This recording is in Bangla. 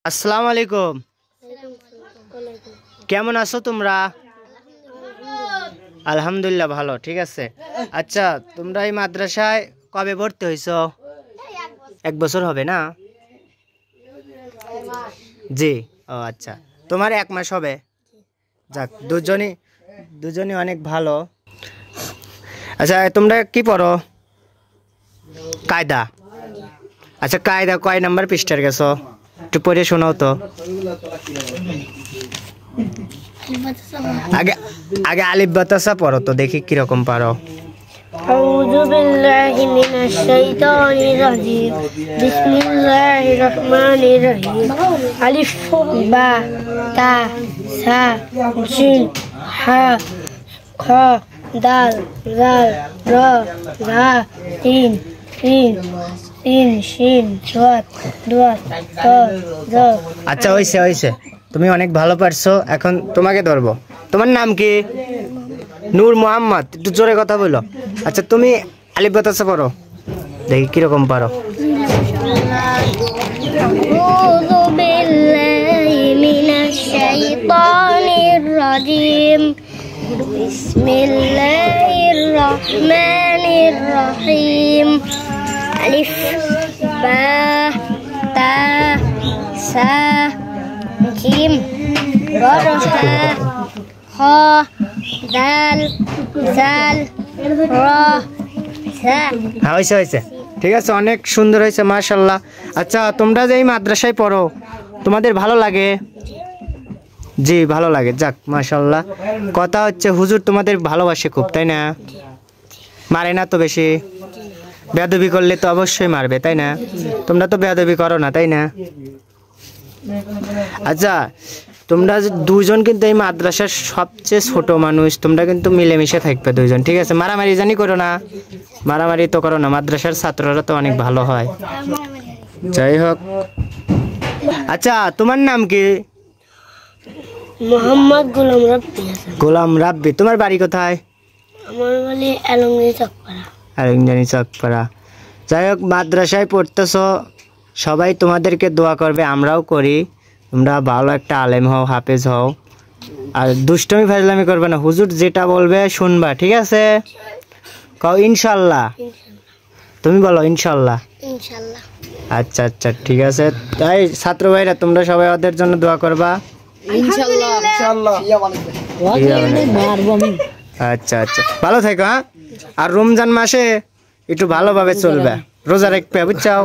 আসসালামু আলাইকুম। কেমন আছো তোমরা? আলহামদুলিল্লাহ ভালো। ঠিক আছে। আচ্ছা, তোমরা এই মাদ্রাসায় কবে ভর্তি হয়েছো? 1 বছর হবে না? জি। ও আচ্ছা, তোমার 1 মাস হবে। যাক, দুজনই অনেক ভালো। আচ্ছা, তোমরা কি পড়ো? কায়দা। আচ্ছা, কায়দা কয় নাম্বার পৃষ্ঠার গেছো? একটু পড়ে শোনাও তো। আগে আগে আলিফ বাতাসা পড়ো তো, দেখি কিরকম পারো। أعوذ بالله من الشيطان الرجيم بسم الله الرحمن الرحيم ألف با تا سا جيم ها خا دال زال را زا تين شين صاد دوات تا ذا। আচ্ছা, হইছে তুমি অনেক ভালো পারছো। এখন তোমাকে ধরবো। তোমার নাম কি? নূর মোহাম্মদ। একটু জোরে কথা বলো। আচ্ছা, তুমি আলিফ বাতাসা পড়ো, দেখি কিরকম পারো। أعوذ بالله من الشيطان الرجيم بسم الله الرحمن الرحيم ألف با تا سا جيم را خا دال زال را زا। হ্যাঁ, হয়েছে। ঠিক আছে, অনেক সুন্দর হয়েছে, মাশাআল্লাহ। আচ্ছা, তোমরা যে এই মাদ্রাসায় পড়ো, তোমাদের ভালো লাগে? জি, ভালো লাগে। যাক, মাশাআল্লাহ। কথা হচ্ছে, হুজুর তোমাদের ভালোবাসে খুব, তাই না? মারে না তো বেশি? বেয়াদবি করলে তো অবশ্যই মারবে, তাই না? তোমরা তো বেয়াদবি করো না, তাই না? আচ্ছা, তোমরা দুজন কিন্তু এই মাদ্রাসার সবচেয়ে ছোট মানুষ। তোমরা কিন্তু মিলেমিশে থাকবে দুইজন, ঠিক আছে? মারামারি জানি করো না, মারামারি তো করো না। মাদ্রাসার ছাত্ররা তো অনেক ভালো হয়। যাই হোক, আচ্ছা, তোমার নাম কি? মোহাম্মদ গোলাম রাব্বি। গোলাম রাব্বি। তোমার বাড়ি কোথায়? আমার বাড়ি আলমগীর চকপাড়া। আরেকজনই চকপাড়া। যাই হোক, মাদ্রাসায় পড়তেছো, সবাই তোমাদেরকে দোয়া করবে, আমরাও করি। তোমরা ভালো একটা আলেম হও, হাফেজ হও, আর দুষ্টমি ফাজলামি করবে না। হুজুর যেটা বলবে শুনবা, ঠিক আছে? কও ইনশাল্লাহ। তুমি বলো ইনশাল্লাহ। ইনশাআল্লাহ। আচ্ছা আচ্ছা, ঠিক আছে। তাই ছাত্র ভাইরা, তোমরা সবাই ওদের জন্য দোয়া করবা। আচ্ছা আচ্ছা, ভালো থেকো। হ্যাঁ, আর রমজান মাসে একটু ভালোভাবে চলবে, রোজা রাখবে, বুঝছাও?